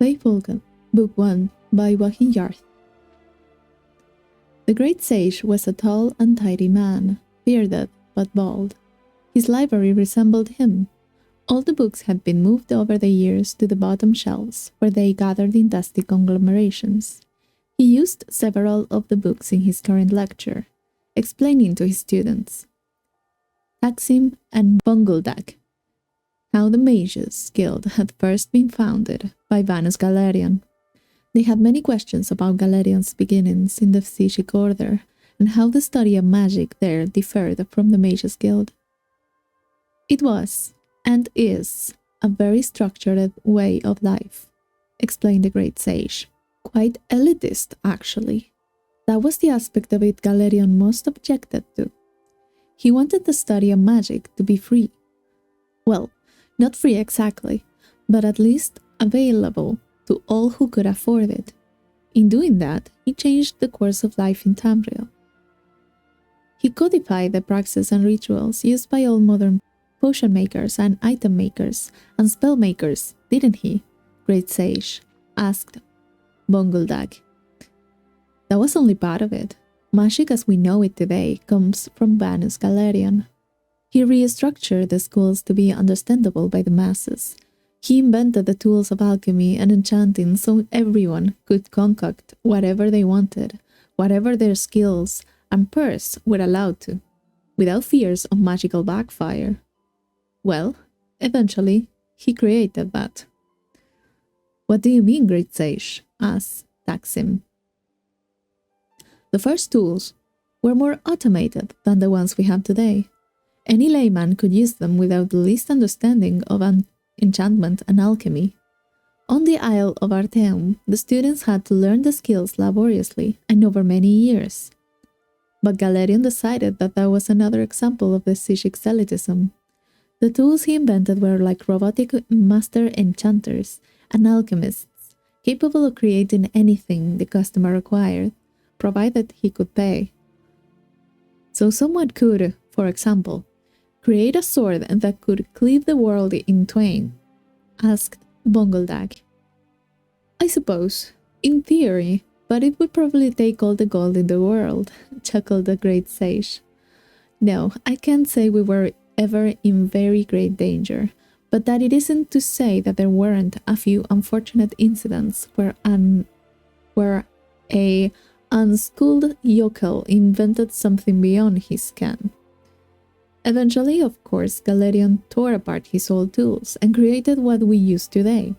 Feyfolken, Book 1 by Joachim Jarth. The great sage was a tall, untidy man, bearded but bald. His library resembled him. All the books had been moved over the years to the bottom shelves, where they gathered in dusty conglomerations. He used several of the books in his current lecture, explaining to his students Taksim and Bunguldag, how the Mages Guild had first been founded by Vanus Galerion. They had many questions about Galerion's beginnings in the Psychic Order and how the study of magic there differed from the Mages Guild. It was, and is, a very structured way of life, explained the great sage. Quite elitist, actually. That was the aspect of it Galerion most objected to. He wanted the study of magic to be free. Well, not free exactly, but at least available to all who could afford it. In doing that, he changed the course of life in Tamriel. He codified the praxis and rituals used by all modern potion makers and item makers and spell makers, didn't he, great sage? Asked Bunguldag. That was only part of it. Magic as we know it today comes from Vanus Galerion. He restructured the schools to be understandable by the masses. He invented the tools of alchemy and enchanting so everyone could concoct whatever they wanted, whatever their skills and purse were allowed to, without fears of magical backfire. Well, eventually, he created that. What do you mean, great sage? Asked Taksim. The first tools were more automated than the ones we have today. Any layman could use them without the least understanding of enchantment and alchemy. On the Isle of Arteum, the students had to learn the skills laboriously and over many years. But Galerion decided that was another example of the Psychic elitism. The tools he invented were like robotic master enchanters and alchemists, capable of creating anything the customer required, provided he could pay. So someone could, for example, create a sword that could cleave the world in twain, asked Bunguldag. I suppose, in theory, but it would probably take all the gold in the world, chuckled the great sage. No, I can't say we were ever in very great danger, but that it isn't to say that there weren't a few unfortunate incidents where a unschooled yokel invented something beyond his ken. Eventually, of course, Galerion tore apart his old tools and created what we use today.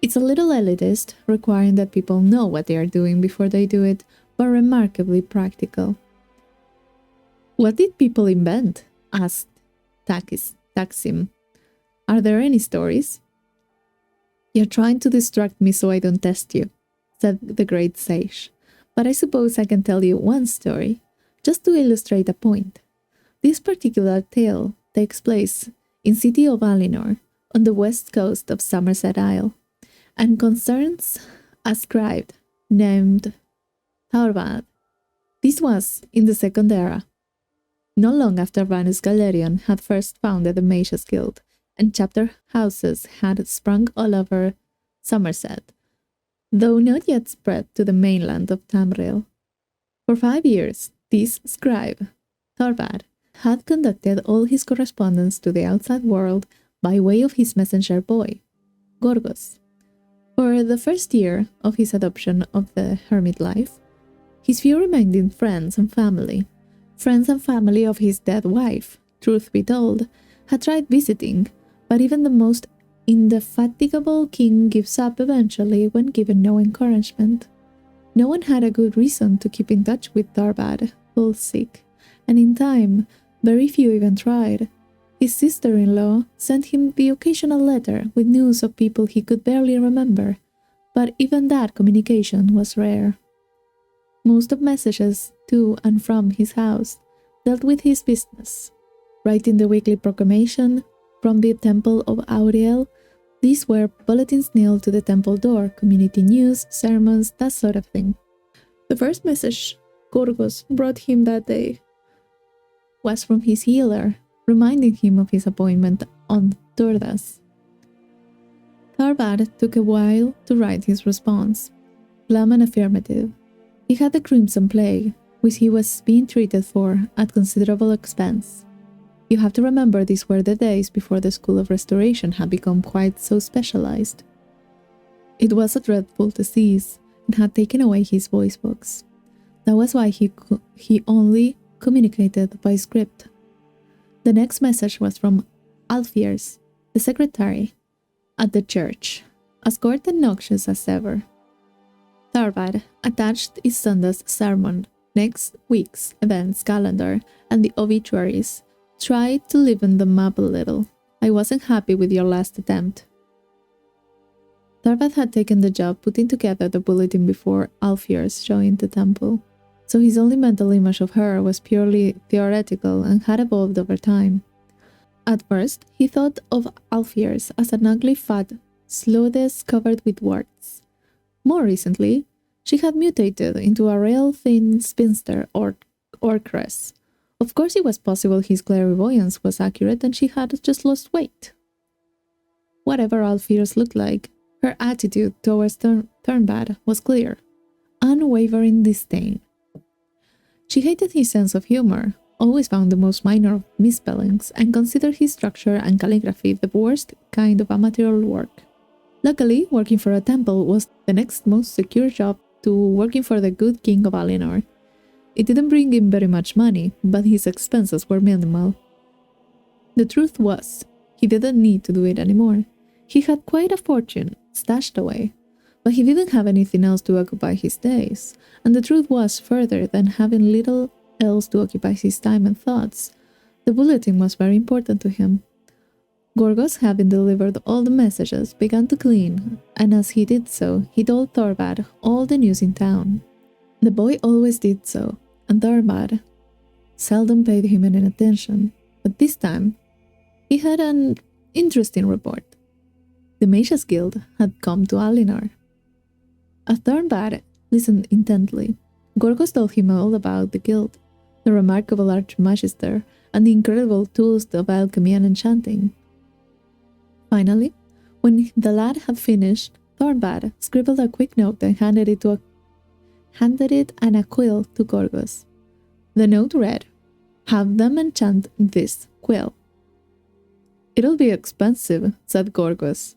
It's a little elitist, requiring that people know what they are doing before they do it, but remarkably practical. What did people invent? Asked Taksim. Are there any stories? You're trying to distract me so I don't test you, said the great sage. But I suppose I can tell you one story, just to illustrate a point. This particular tale takes place in city of Alinor, on the west coast of Somerset Isle, and concerns a scribe named Thorvald. This was in the Second Era, not long after Vanus Galerion had first founded the Mages Guild, and chapter houses had sprung all over Somerset, though not yet spread to the mainland of Tamriel. For 5 years, this scribe, Thorvald, had conducted all his correspondence to the outside world by way of his messenger boy, Gorgos. For the first year of his adoption of the hermit life, his few remaining friends and family of his dead wife, truth be told, had tried visiting, but even the most indefatigable king gives up eventually when given no encouragement. No one had a good reason to keep in touch with Thorvald, full sick, and in time, very few even tried. His sister-in-law sent him the occasional letter with news of people he could barely remember, but even that communication was rare. Most of messages to and from his house dealt with his business. Writing the weekly proclamation from the Temple of Auriel, these were bulletins nailed to the temple door, community news, sermons, that sort of thing. The first message Gorgos brought him that day was from his healer, reminding him of his appointment on Turdas. Thorvald took a while to write his response. Glum and affirmative. He had the Crimson Plague, which he was being treated for at considerable expense. You have to remember these were the days before the School of Restoration had become quite so specialized. It was a dreadful disease and had taken away his voice box. That was why he only communicated by script. The next message was from Alfiers, the secretary, at the church, as cold and noxious as ever. Thorvald attached his Sunday's sermon, next week's events calendar, and the obituaries. Tried to liven them up a little. I wasn't happy with your last attempt. Thorvald had taken the job putting together the bulletin before Alfiers showing the temple, so his only mental image of her was purely theoretical and had evolved over time. At first, he thought of Alfiers as an ugly fat slothess covered with warts. More recently, she had mutated into a real thin spinster or orchress. Of course it was possible his clairvoyance was accurate and she had just lost weight. Whatever Alfiers looked like, her attitude towards Thorvald was clear, unwavering disdain. She hated his sense of humor, always found the most minor of misspellings, and considered his structure and calligraphy the worst kind of amateur work. Luckily, working for a temple was the next most secure job to working for the good king of Alienor. It didn't bring in very much money, but his expenses were minimal. The truth was, he didn't need to do it anymore. He had quite a fortune stashed away, but he didn't have anything else to occupy his days, and the truth was, further than having little else to occupy his time and thoughts, the bulletin was very important to him. Gorgos, having delivered all the messages, began to clean, and as he did so, he told Thorvald all the news in town. The boy always did so, and Thorvald seldom paid him any attention, but this time he had an interesting report. The Mages Guild had come to Alienor. As Thorvald listened intently, Gorgos told him all about the guild, the remarkable Archmagister, and the incredible tools of alchemy and enchanting. Finally, when the lad had finished, Thorvald scribbled a quick note and handed it and a quill to Gorgos. The note read, "Have them enchant this quill." "It'll be expensive," said Gorgos.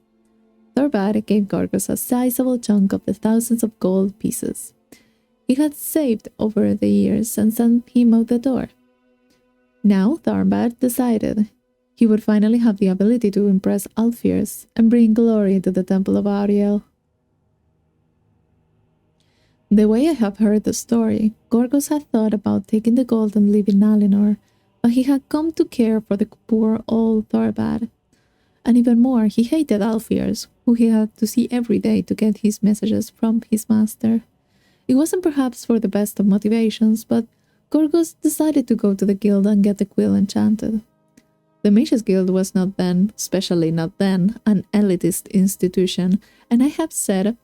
Thorvald gave Gorgos a sizable chunk of the thousands of gold pieces he had saved over the years and sent him out the door. Now Thorvald decided he would finally have the ability to impress Alfiers and bring glory to the Temple of Ariel. The way I have heard the story, Gorgos had thought about taking the gold and leaving Alienor, but he had come to care for the poor old Thorvald. And even more, he hated Alfiers, who he had to see every day to get his messages from his master. It wasn't perhaps for the best of motivations, but Gorgos decided to go to the guild and get the quill enchanted. The Mages Guild was not then, especially not then, an elitist institution, and I have said,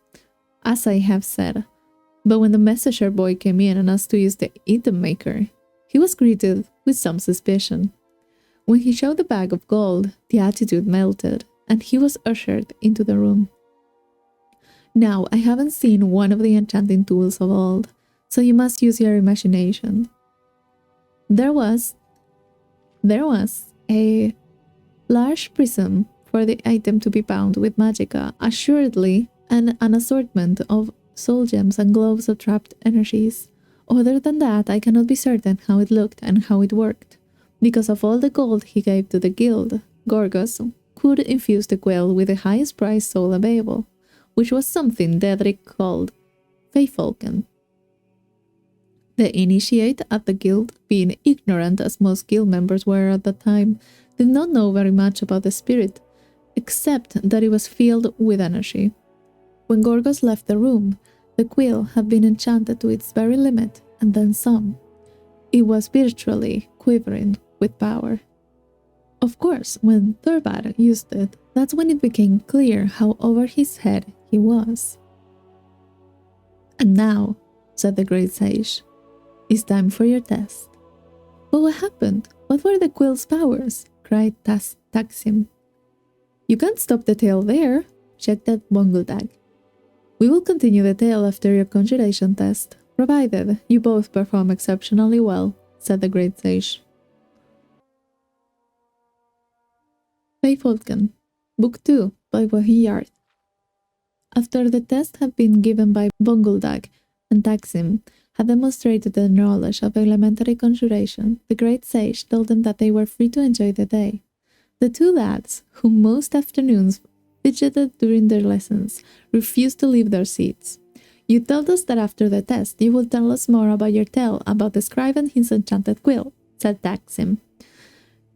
but when the messenger boy came in and asked to use the item maker, he was greeted with some suspicion. When he showed the bag of gold, the attitude melted, and he was ushered into the room. Now, I haven't seen one of the enchanting tools of old, so you must use your imagination. There was a large prism for the item to be bound with magicka, assuredly, and an assortment of soul gems and globes of trapped energies. Other than that, I cannot be certain how it looked and how it worked. Because of all the gold he gave to the guild, Gorgos could infuse the quill with the highest priced soul available, which was something Dedrick called Feyfolken. The initiate at the guild, being ignorant as most guild members were at that time, did not know very much about the spirit, except that it was filled with energy. When Gorgos left the room, the quill had been enchanted to its very limit, and then some. It was virtually quivering with power. Of course, when Thorvald used it, that's when it became clear how over his head he was. "And now," said the great sage, "it's time for your test." "But what happened? What were the quill's powers?" cried Taksim. "You can't stop the tail there," objected Bungledag. We will continue the tale after your conjuration test, provided you both perform exceptionally well, said the great sage. Feyfolken, Book 2 by Hoarder. After the test had been given by Bungledag and Taksim had demonstrated their knowledge of elementary conjuration, the great sage told them that they were free to enjoy the day. The two lads, who most afternoons fidgeted during their lessons, refused to leave their seats. You told us that after the test you will tell us more about your tale about the scribe and his enchanted quill, said Taksim.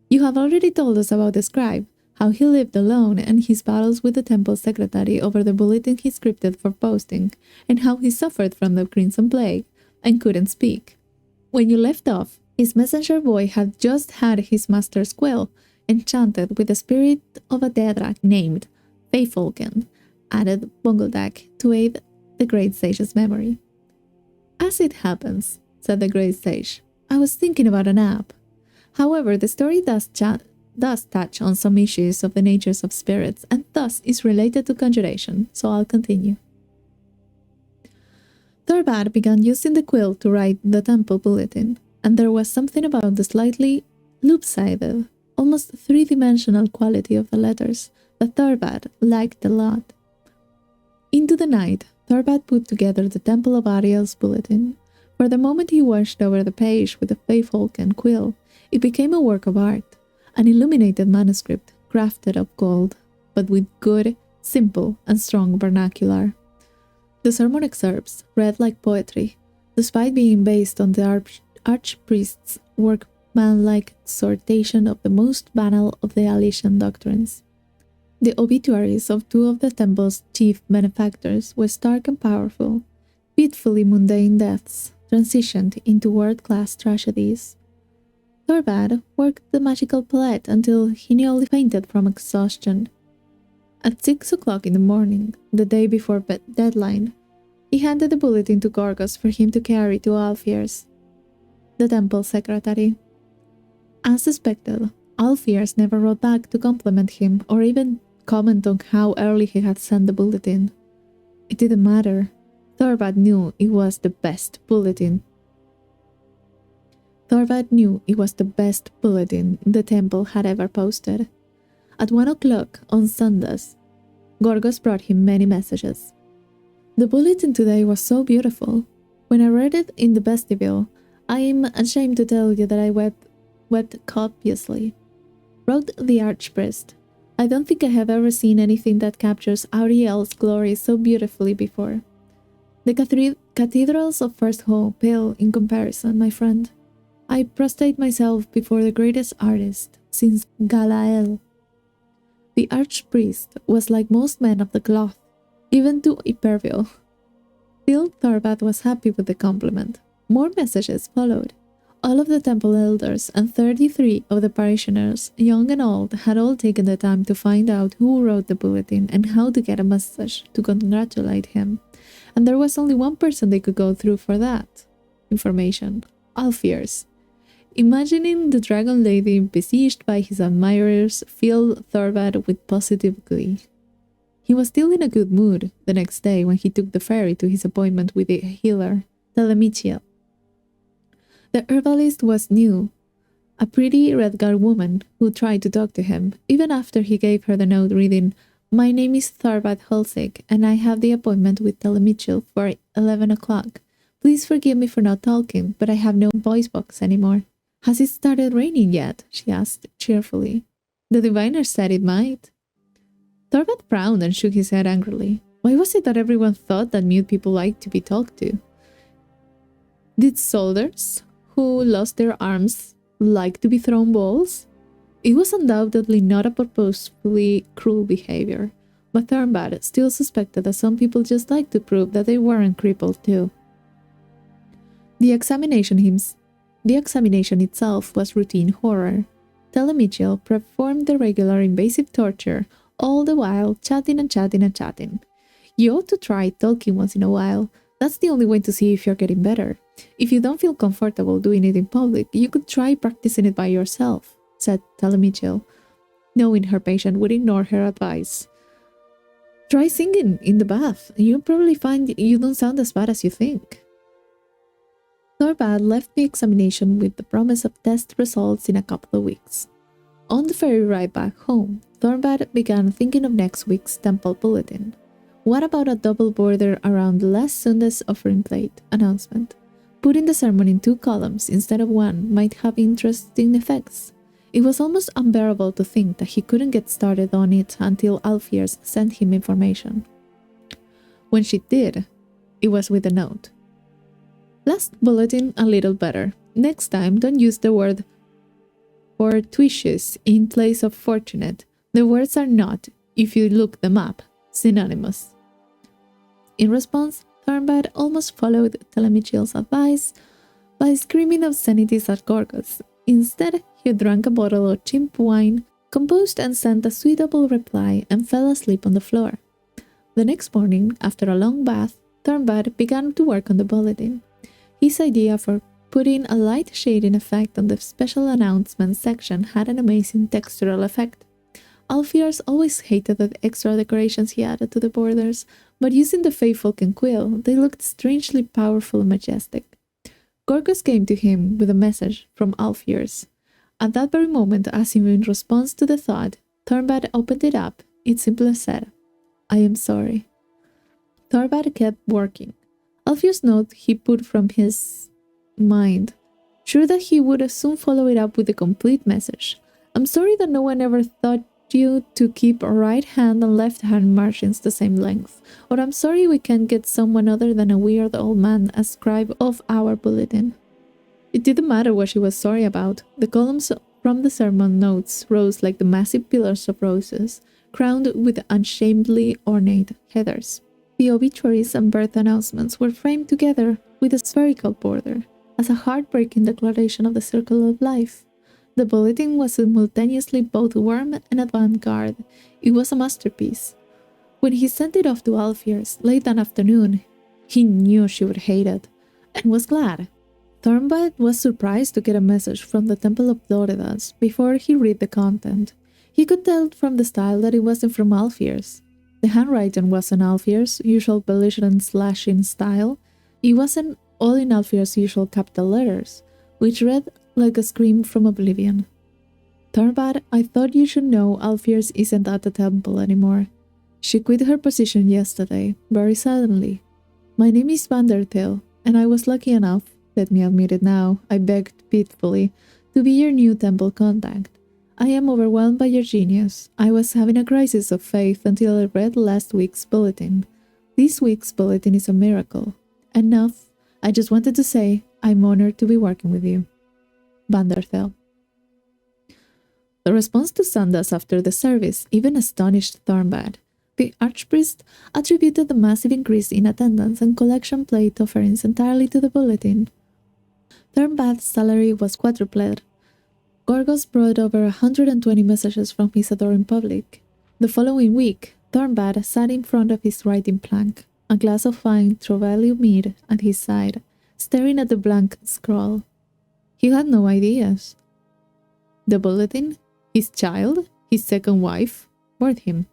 You have already told us about the scribe, how he lived alone and his battles with the temple secretary over the bulletin he scripted for posting, and how he suffered from the crimson plague and couldn't speak. When you left off, his messenger boy had just had his master's quill enchanted with the spirit of a Dedrak named Feyfolken, added Bungledag to aid the great sage's memory. As it happens, said the great sage, I was thinking about an app. However, the story does touch on some issues of the natures of spirits and thus is related to conjuration, so I'll continue. Thorbad began using the quill to write the temple bulletin, and there was something about the slightly loop-sided, almost three-dimensional quality of the letters that Thorbad liked a lot. Into the night, Thorbad put together the Temple of Ariel's bulletin. For the moment he washed over the page with the Feyfolken quill, it became a work of art, an illuminated manuscript crafted of gold, but with good, simple, and strong vernacular. The sermon excerpts read like poetry, despite being based on the archpriest's workmanlike exhortation of the most banal of the Alician doctrines. The obituaries of two of the temple's chief benefactors were stark and powerful, pitifully mundane deaths transitioned into world-class tragedies. Thorbad worked the magical palette until he nearly fainted from exhaustion. At 6 o'clock in the morning, the day before deadline, he handed the bulletin to Gorgos for him to carry to Alfiers, the temple secretary. As suspected, Alfiers never wrote back to compliment him or even comment on how early he had sent the bulletin. It didn't matter. Thorbad knew it was the best bulletin. Thorbad knew it was the best bulletin the temple had ever posted. At 1 o'clock on Sundays, Gorgos brought him many messages. The bulletin today was so beautiful. When I read it in the vestibule, I am ashamed to tell you that I wept copiously. Wrote the archpriest, I don't think I have ever seen anything that captures Ariel's glory so beautifully before. The cathedrals of First Hall pale in comparison, my friend. I prostrate myself before the greatest artist since Galael. The archpriest was like most men of the cloth, given to hyperbole. Still, Thorbad was happy with the compliment. More messages followed. All of the temple elders and 33 of the parishioners, young and old, had all taken the time to find out who wrote the bulletin and how to get a message to congratulate him. And there was only one person they could go through for that information, Alfiers. Imagining the dragon lady besieged by his admirers filled Thorbad with positive glee. He was still in a good mood the next day when he took the ferry to his appointment with the healer, Telemichiel. The herbalist was new, a pretty Redguard woman who tried to talk to him, even after he gave her the note reading, My name is Thorbad Hulsig, and I have the appointment with Telemichiel for 11 o'clock. Please forgive me for not talking, but I have no voice box anymore. Has it started raining yet? She asked cheerfully. The diviner said it might. Thorbad frowned and shook his head angrily. Why was it that everyone thought that mute people liked to be talked to? Did soldiers who lost their arms like to be thrown balls? It was undoubtedly not a purposefully cruel behavior, but Thorbad still suspected that some people just liked to prove that they weren't crippled too. The examination itself was routine horror. Telemichiel performed the regular invasive torture, all the while chatting and chatting and chatting. You ought to try talking once in a while. That's the only way to see if you're getting better. If you don't feel comfortable doing it in public, you could try practicing it by yourself, said Telemichiel, knowing her patient would ignore her advice. Try singing in the bath. You'll probably find you don't sound as bad as you think. Thorvald left the examination with the promise of test results in a couple of weeks. On the ferry ride back home, Thorvald began thinking of next week's temple bulletin. What about a double border around the last Sunday's offering plate announcement? Putting the sermon in 2 columns instead of 1 might have interesting effects. It was almost unbearable to think that he couldn't get started on it until Alfiers sent him information. When she did, it was with a note. Last bulletin a little better. Next time, don't use the word fortuitous in place of fortunate. The words are not, if you look them up, synonymous. In response, Thornbad almost followed Telemichil's advice by screaming obscenities at Gorgos. Instead, he drank a bottle of chimp wine, composed and sent a suitable reply, and fell asleep on the floor. The next morning, after a long bath, Thornbad began to work on the bulletin. His idea for putting a light shading effect on the special announcements section had an amazing textural effect. Alfiers always hated the extra decorations he added to the borders, but using the Feyfolken quill, they looked strangely powerful and majestic. Gorgos came to him with a message from Alfiers. At that very moment, as if in response to the thought, Thornbad opened it up. It simply said, "I am sorry." Thornbad kept working. Alfiers' note he put from his mind, sure that he would soon follow it up with the complete message. "I'm sorry that no one ever thought you to keep right hand and left hand margins the same length, or I'm sorry we can't get someone other than a weird old man as scribe of our bulletin." It didn't matter what she was sorry about. The columns from the sermon notes rose like the massive pillars of roses, crowned with unshamedly ornate headers. The obituaries and birth announcements were framed together with a spherical border, as a heartbreaking declaration of the circle of life. The bulletin was simultaneously both warm and avant-garde. It was a masterpiece. When he sent it off to Alfiers late that afternoon, he knew she would hate it, and was glad. Thornbad was surprised to get a message from the Temple of Doridas before he read the content. He could tell from the style that it wasn't from Alfiers. The handwriting wasn't Alfiers' usual belligerent slashing style. It wasn't all in Alfiers' usual capital letters, which read like a scream from oblivion. "Thornbad, I thought you should know Alfiers isn't at the temple anymore. She quit her position yesterday, very suddenly. My name is Vandertail, and I was lucky enough, let me admit it now, I begged pitifully, to be your new temple contact. I am overwhelmed by your genius. I was having a crisis of faith until I read last week's bulletin. This week's bulletin is a miracle. Enough. I just wanted to say, I'm honored to be working with you. Vanderfell." The response to Sandas after the service even astonished Thornbad. The archpriest attributed the massive increase in attendance and collection plate offerings entirely to the bulletin. Thornbad's salary was quadrupled. Gorgos brought over 120 messages from his adoring public. The following week, Thornbad sat in front of his writing plank, a glass of fine Trovelio mead at his side, staring at the blank scroll. He had no ideas. The bulletin, his child, his second wife, bored him.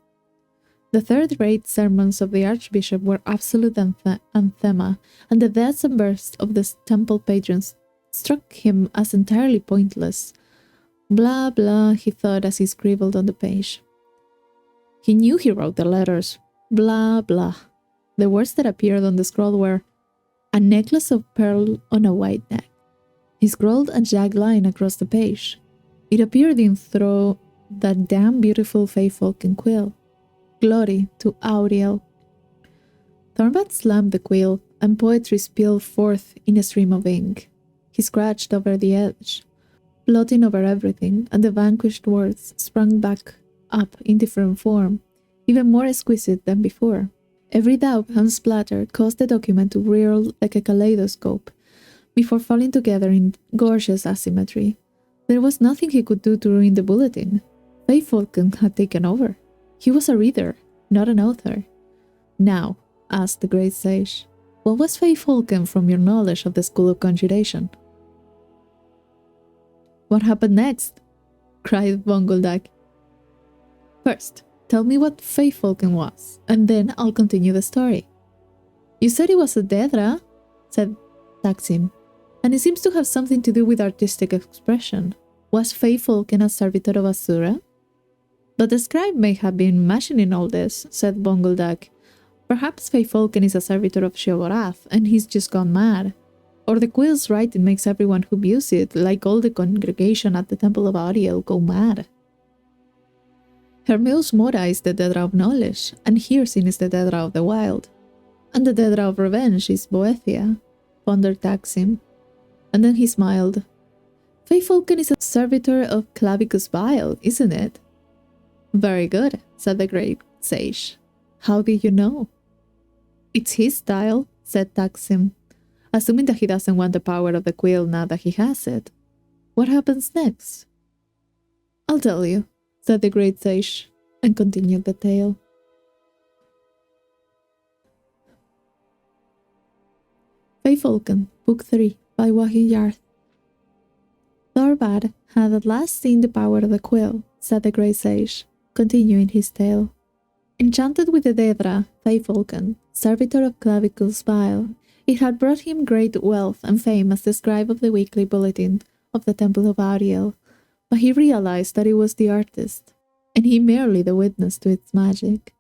The third-rate sermons of the archbishop were absolute anathema, and the deaths and births of the temple patrons struck him as entirely pointless. Blah, blah, he thought as he scribbled on the page. He knew he wrote the letters. Blah, blah. The words that appeared on the scroll were, "A necklace of pearl on a white neck." He scrawled a jagged line across the page. It appeared in through that damn beautiful Feyfolken quill. "Glory to Auriel." Thornbad slammed the quill, and poetry spilled forth in a stream of ink. He scratched over the edge, blotting over everything, and the vanquished words sprang back up in different form, even more exquisite than before. Every dab and splatter caused the document to whirl like a kaleidoscope, before falling together in gorgeous asymmetry. There was nothing he could do to ruin the bulletin. Feyfolken had taken over. He was a reader, not an author. "Now," asked the great sage, "what was Feyfolken from your knowledge of the School of Conjuration?" "What happened next?" cried Bongoldak. "First, Tell me what Feyfolken was, and then I'll continue the story. You said it was a Dedra, said Taksim, and it seems to have something to do with artistic expression. Was Feyfolken a servitor of Asura? But the scribe may have been imagining all this, said Bongoldak. Perhaps Feyfolken is a servitor of Sheogorath, and he's just gone mad. Or the quill's writing makes everyone who views it, like all the congregation at the Temple of Ariel, go mad. Hermeus Mora is the Dedra of knowledge, and Hirsin is the Dedra of the wild. And the Dedra of revenge is Boethia, pondered Taksim. And then he smiled. Feyfolken is a servitor of Clavicus Vile, isn't it? Very good, said the great sage. How did you know? It's his style, said Taksim, assuming that he doesn't want the power of the quill now that he has it. What happens next? I'll tell you, said the great sage, and continued the tale. Feyfolken, Book 3, by Wahi Yarth. Thorvald had at last seen the power of the quill, said the great sage, continuing his tale. Enchanted with the Dedra, Feyfolken, servitor of Clavicus Vile, it had brought him great wealth and fame as the scribe of the weekly bulletin of the Temple of Ariel, but he realized that he was the artist, and he merely the witness to its magic.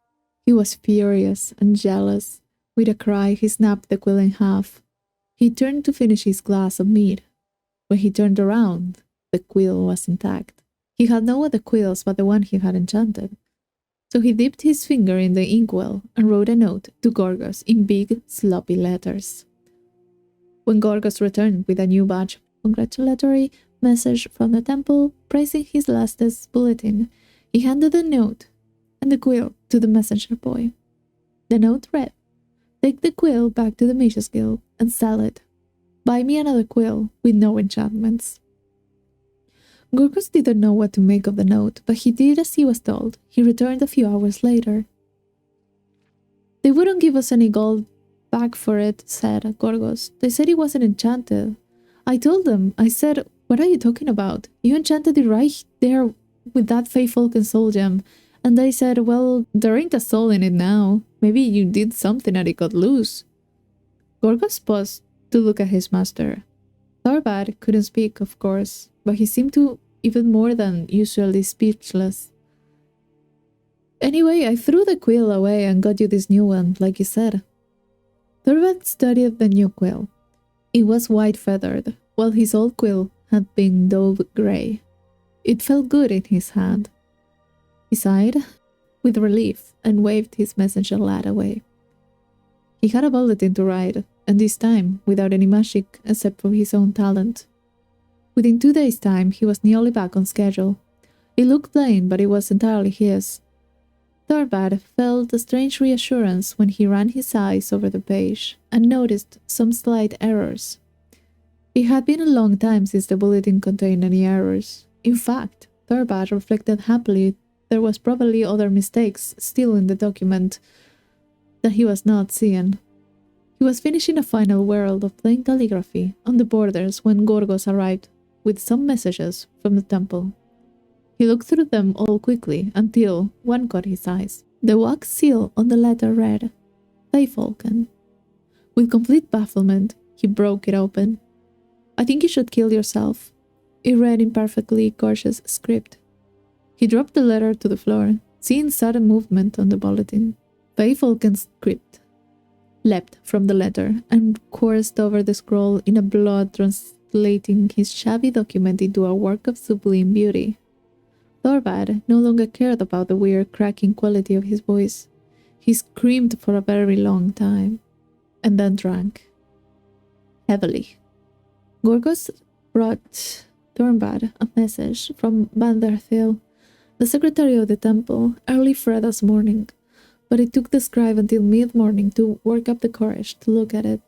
He was furious and jealous. With a cry, he snapped the quill in half. He turned to finish his glass of mead. When he turned around, the quill was intact. He had no other quills but the one he had enchanted. So he dipped his finger in the inkwell and wrote a note to Gorgos in big, sloppy letters. When Gorgos returned with a new batch of congratulatory message from the temple praising his last's bulletin, he handed the note and the quill to the messenger boy. The note read, "Take the quill back to the Mages Guild and sell it. Buy me another quill with no enchantments." Gorgos didn't know what to make of the note, but he did as he was told. He returned a few hours later. "They wouldn't give us any gold back for it," said Gorgos. "They said it wasn't enchanted. I told them, I said, what are you talking about? You enchanted it right there with that Feyfolken soul gem. And they said, well, there ain't a soul in it now. Maybe you did something and it got loose." Gorgos paused to look at his master. Thorvald couldn't speak, of course, but he seemed to even more than usually speechless. "Anyway, I threw the quill away and got you this new one, like you said." Thorvald studied the new quill. It was white-feathered, while his old quill had been dove-gray. It felt good in his hand. He sighed with relief and waved his messenger lad away. He had a bulletin to write, and this time without any magic except for his own talent. Within 2 days' time, he was nearly back on schedule. It looked plain, but it was entirely his. Thorvald felt a strange reassurance when he ran his eyes over the page and noticed some slight errors. It had been a long time since the bulletin contained any errors. In fact, Thorvald reflected happily there was probably other mistakes still in the document that he was not seeing. He was finishing a final word of plain calligraphy on the borders when Gorgos arrived with some messages from the temple. He looked through them all quickly until one caught his eyes. The wax seal on the letter read, Feyfolken. With complete bafflement, he broke it open. "I think you should kill yourself," it read in perfectly gorgeous script. He dropped the letter to the floor, seeing sudden movement on the bulletin. Feyfolken's script leapt from the letter and coursed over the scroll in a blood translating his shabby document into a work of sublime beauty. Thorvald no longer cared about the weird cracking quality of his voice. He screamed for a very long time, and then drank. Heavily. Gorgos brought Thorvald a message from Vanderthil, the secretary of the temple, early Freda's morning, but it took the scribe until mid-morning to work up the courage to look at it.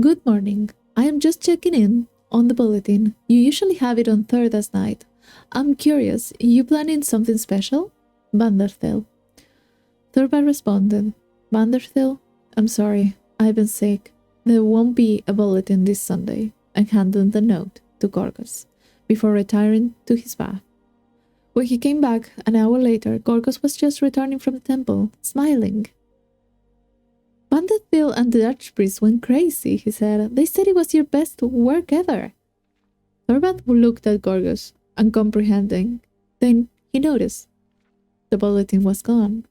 "Good morning. I am just checking in on the bulletin. You usually have it on Thursdays night. I'm curious, you planning something special?" Vanderthil. Thorvald responded, "Vanderthil, I'm sorry, I've been sick. There won't be a bulletin this Sunday," and handed the note to Gorgos before retiring to his bath. When he came back an hour later, Gorgos was just returning from the temple, smiling. Vanderbilt and the archpriest went crazy, he said. They said it was your best work ever. Thorvald looked at Gorgos, uncomprehending. Then he noticed. The bulletin was gone.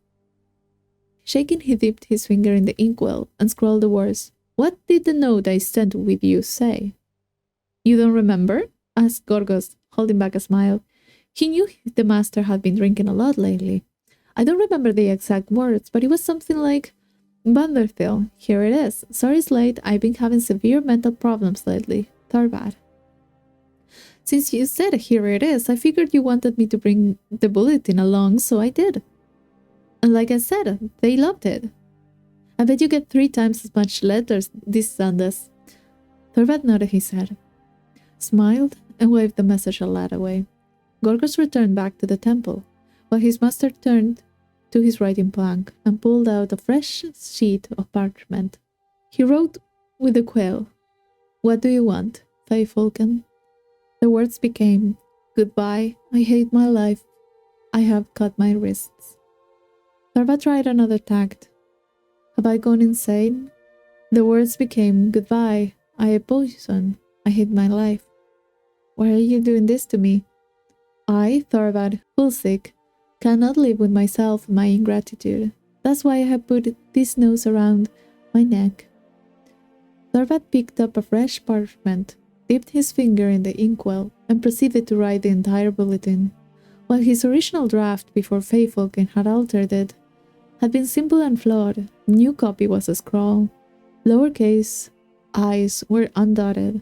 Shaking, he dipped his finger in the inkwell and scrawled the words. What did the note I sent with you say? You don't remember? Asked Gorgos, holding back a smile. He knew the master had been drinking a lot lately. I don't remember the exact words, but it was something like, Vanderbilt, here it is. Sorry it's late, I've been having severe mental problems lately. Thorvald. Since you said here it is, I figured you wanted me to bring the bulletin along, so I did. And like I said, they loved it. I bet you get 3 times as much letters this Sundays. Thorvald nodded his head, smiled, and waved the message a lad away. Gorgos returned back to the temple, while his master turned to his writing blank and pulled out a fresh sheet of parchment. He wrote with a quill, What do you want, Feyfolken? The words became, Goodbye, I hate my life. I have cut my wrists. Thorvald tried another tact. Have I gone insane? The words became, Goodbye, I am poison. I hate my life. Why are you doing this to me? I, Thorvald, Hulsik, cannot live with myself and my ingratitude. That's why I have put this noose around my neck. Thorvald picked up a fresh parchment, dipped his finger in the inkwell, and proceeded to write the entire bulletin. While his original draft before Feyfolken had altered it, had been simple and flawed, the new copy was a scrawl. Lowercase i's were undotted.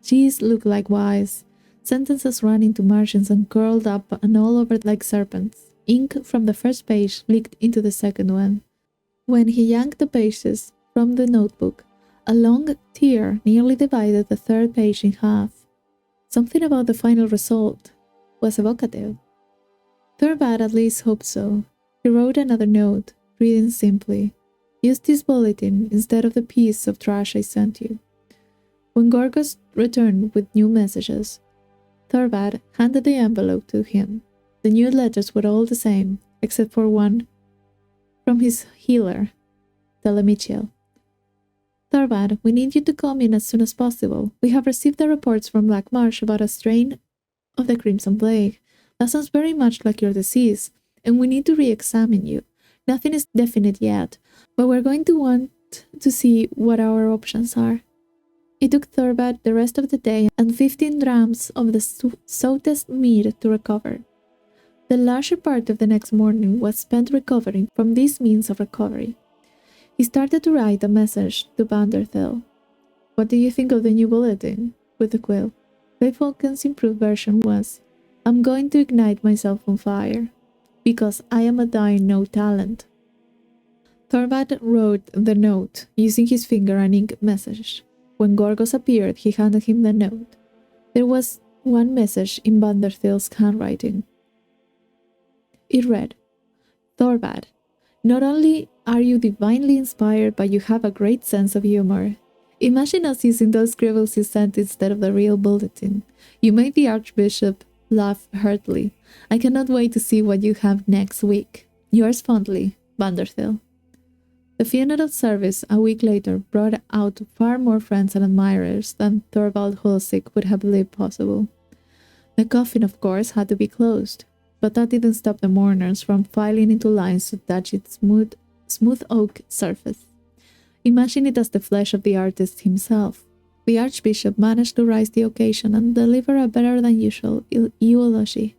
G's looked like y's. Sentences ran into margins and curled up and all over like serpents. Ink from the first page leaked into the second one. When he yanked the pages from the notebook, a long tear nearly divided the third page in half. Something about the final result was evocative. Thorvald at least hoped so. He wrote another note, reading simply, Use this bulletin instead of the piece of trash I sent you. When Gorgos returned with new messages, Thorvald handed the envelope to him. The new letters were all the same, except for one from his healer, Telemichiel. Thorvald, we need you to come in as soon as possible. We have received the reports from Black Marsh about a strain of the Crimson Plague. That sounds very much like your disease, and we need to re-examine you. Nothing is definite yet, but we're going to want to see what our options are. It took Thorvald the rest of the day and 15 drams of the soutest mead to recover. The larger part of the next morning was spent recovering from this means of recovery. He started to write a message to Vanderbilt. What do you think of the new bulletin? With a quill. Feyfolken's improved version was, I'm going to ignite myself on fire, because I am a dying no talent. Thorvald wrote the note, using his finger and ink message. When Gorgos appeared, he handed him the note. There was one message in Vanderbilt's handwriting. It read, Thorvald, not only are you divinely inspired, but you have a great sense of humor. Imagine us using those scribbles you sent instead of the real bulletin. You made the Archbishop laugh heartily. I cannot wait to see what you have next week. Yours fondly, Vanderbilt. The funeral service a week later brought out far more friends and admirers than Thorvald Hulsik would have believed possible. The coffin, of course, had to be closed, but that didn't stop the mourners from filing into lines to touch its smooth oak surface. Imagine it as the flesh of the artist himself. The Archbishop managed to rise the occasion and deliver a better-than-usual eulogy.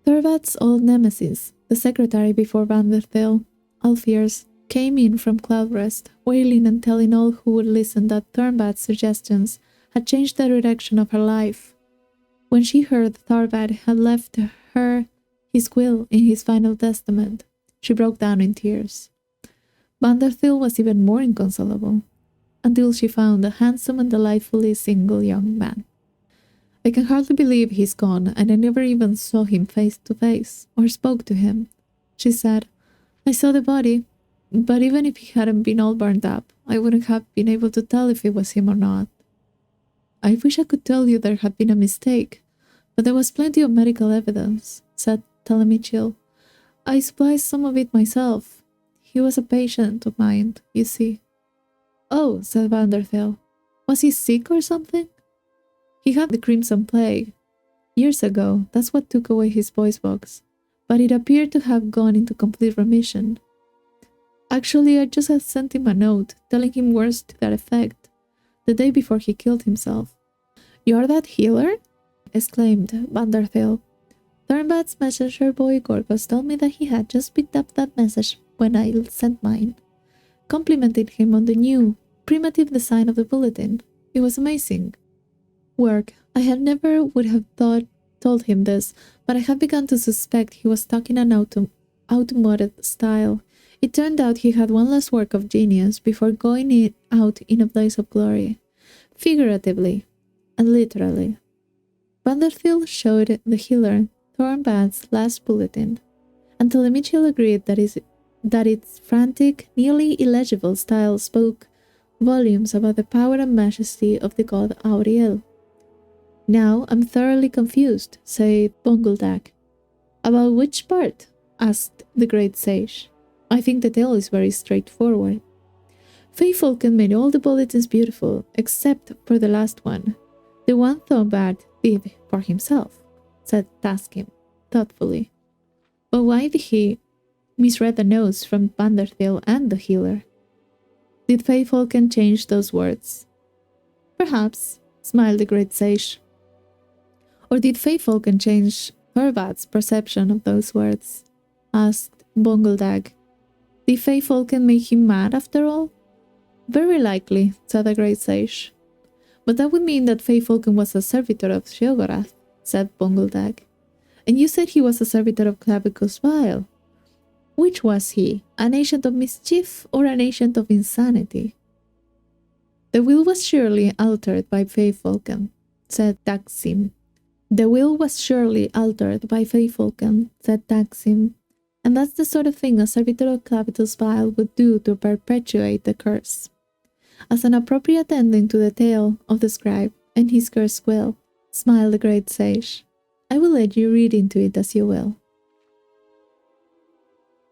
Thorvald's old nemesis, the secretary before Vanderbilt, Alfiers, came in from Cloudrest, wailing and telling all who would listen that Thorvald's suggestions had changed the direction of her life. When she heard Thorvald had left her his will in his final testament, she broke down in tears. Vanderbilt was even more inconsolable, until she found a handsome and delightfully single young man. I can hardly believe he's gone, and I never even saw him face to face, or spoke to him, she said. I saw the body, but even if he hadn't been all burned up, I wouldn't have been able to tell if it was him or not. I wish I could tell you there had been a mistake, But there was plenty of medical evidence, said Telemichil. I supplied some of it myself. He was a patient of mine, you see. Oh, said Vanderfell. Was he sick or something? He had the Crimson Plague. Years ago, that's what took away his voice box, but it appeared to have gone into complete remission. Actually, I just had sent him a note, telling him words to that effect, the day before he killed himself. You're that healer? Exclaimed Vanderfell. Thornbat's messenger boy Gorgos told me that he had just picked up that message when I sent mine. Complimented him on the new, primitive design of the bulletin. It was amazing. Work. I had never would have told him this, but I had begun to suspect he was talking an automated style. It turned out he had one last work of genius before going out in a blaze of glory, figuratively and literally. Vanderfield showed the healer Thornbat's last bulletin, and Telemichil agreed that its frantic, nearly illegible style spoke volumes about the power and majesty of the god Auriel. Now I'm thoroughly confused, said Bonguldak. About which part? Asked the great sage. I think the tale is very straightforward. Feyfolken made all the bulletins beautiful, except for the last one, the one Thornbat did for himself, said Taskim, thoughtfully. But why did he misread the notes from Vanderfell and the healer? Did Feyfolken change those words? Perhaps, smiled the great sage. Or did Feyfolken change Thorvat's perception of those words? Asked Bonguldag. Did Feyfolken make him mad after all? Very likely, said the great sage. But that would mean that Feyfolken was a servitor of Sheogorath, said Bonguldag. And you said he was a servitor of Clavicus Vile. Which was he, an agent of mischief or an agent of insanity? The will was surely altered by Feyfolken, said Taksim. The will was surely altered by Feyfolken, said Taksim, and that's the sort of thing a servitor of Clavicus Vile would do to perpetuate the curse. As an appropriate ending to the tale of the scribe and his cursed quill, smiled the great sage. I will let you read into it as you will.